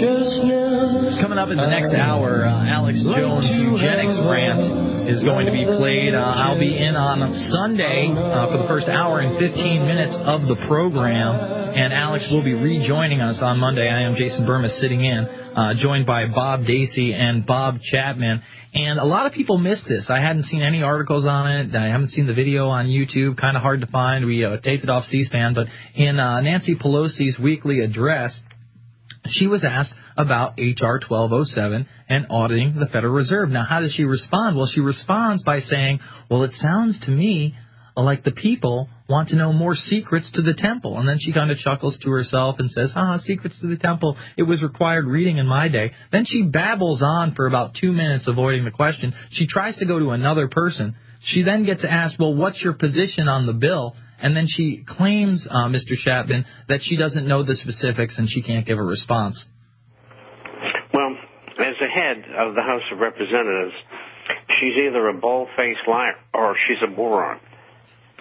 Coming up in the next hour, Alex Jones' eugenics rant is going to be played. I'll be in on Sunday for the first hour and 15 minutes of the program, and Alex will be rejoining us on Monday. I am Jason Burma sitting in, joined by Bob Dacey and Bob Chapman. And a lot of people missed this. I hadn't seen any articles on it. I haven't seen the video on YouTube. Kind of hard to find. We taped it off C-SPAN. But in Nancy Pelosi's weekly address, she was asked about H.R. 1207 and auditing the Federal Reserve. Now, how does she respond? Well, she responds by saying, well, it sounds to me like the people want to know more secrets to the temple. And then she kind of chuckles to herself and says, secrets to the temple. It was required reading in my day. Then she babbles on for about 2 minutes, avoiding the question. She tries to go to another person. She then gets asked, well, what's your position on the bill? And then she claims, Mr. Chapman, that she doesn't know the specifics and she can't give a response. Well, as the head of the House of Representatives, she's either a bald-faced liar or she's a moron.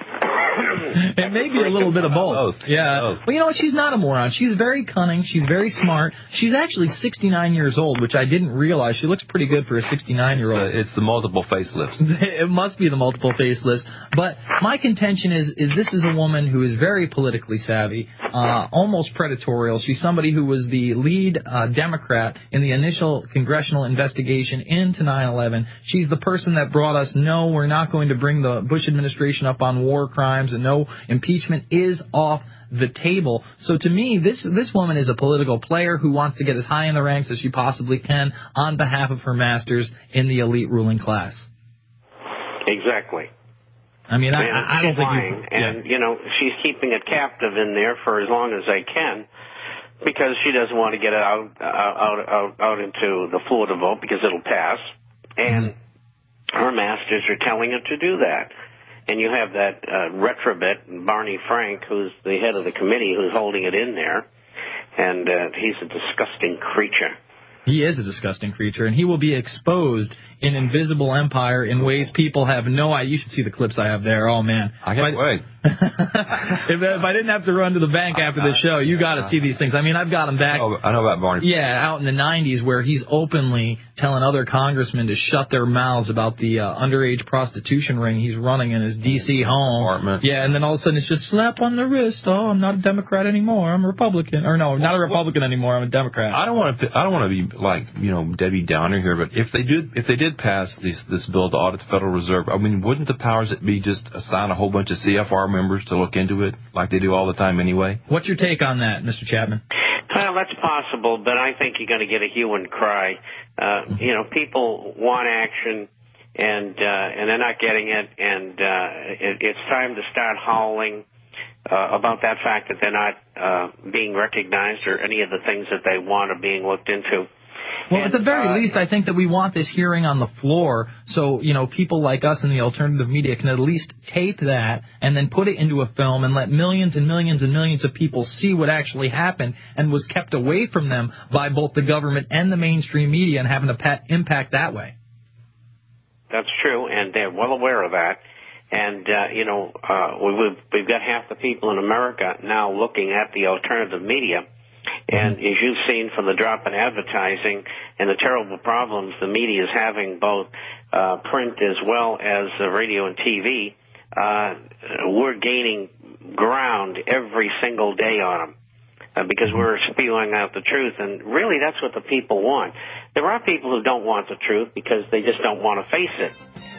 It may be a little bit of both. Yeah. Well, you know what? She's not a moron. She's very cunning. She's very smart. She's actually 69 years old, which I didn't realize. She looks pretty good for a 69-year-old. It's the multiple facelifts. It must be the multiple facelifts. But my contention is this is a woman who is very politically savvy, almost predatorial. She's somebody who was the lead Democrat in the initial congressional investigation into 9/11. She's the person that brought us, no, we're not going to bring the Bush administration up on war crimes, and no, impeachment is off the table. So to me, this woman is a political player who wants to get as high in the ranks as she possibly can on behalf of her masters in the elite ruling class. Exactly. I mean, I don't think and you know, she's keeping it captive in there for as long as they can, because she doesn't want to get it out into the floor to vote because it'll pass, and her masters are telling her to do that. And you have that retrobit, Barney Frank, who's the head of the committee, who's holding it in there, and he's a disgusting creature. He is a disgusting creature, and he will be exposed in Invisible Empire in ways people have no idea. You should see the clips I have there. Oh, man. I can't wait. If I didn't have to run to the bank after the show, you got to see these things. I mean, I've got him back. Oh, I know about Barney. Yeah, out in the 90s, where he's openly telling other congressmen to shut their mouths about the underage prostitution ring he's running in his D.C. home. Apartment. Yeah, and then all of a sudden it's just slap on the wrist. Oh, I'm not a Democrat anymore. I'm a Republican. Or no, not a Republican anymore. I'm a Democrat. I don't want to be like, Debbie Downer here, but if they did pass this bill to audit the Federal Reserve, I mean, wouldn't the powers that be just assign a whole bunch of CFR members to look into it like they do all the time anyway? What's your take on that, Mr. Chapman? Well, that's possible, but I think you're going to get a hue and cry. People want action, and they're not getting it, and it's time to start howling about that fact that they're not being recognized, or any of the things that they want are being looked into. Well, at the very least, I think that we want this hearing on the floor so, people like us in the alternative media can at least tape that and then put it into a film and let millions and millions and millions of people see what actually happened and was kept away from them by both the government and the mainstream media, and having an impact that way. That's true, and they're well aware of that. And, we've got half the people in America now looking at the alternative media. And as you've seen from the drop in advertising and the terrible problems the media is having, both print as well as radio and TV, we're gaining ground every single day on them because we're spewing out the truth. And really, that's what the people want. There are people who don't want the truth because they just don't want to face it.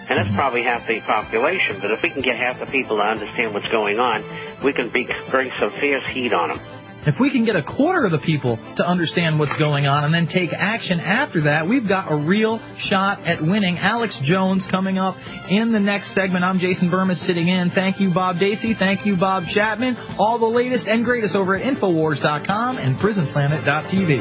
And that's probably half the population. But if we can get half the people to understand what's going on, we can bring some fierce heat on them. If we can get a quarter of the people to understand what's going on and then take action after that, we've got a real shot at winning. Alex Jones coming up in the next segment. I'm Jason Burma sitting in. Thank you, Bob Dacey. Thank you, Bob Chapman. All the latest and greatest over at Infowars.com and PrisonPlanet.tv.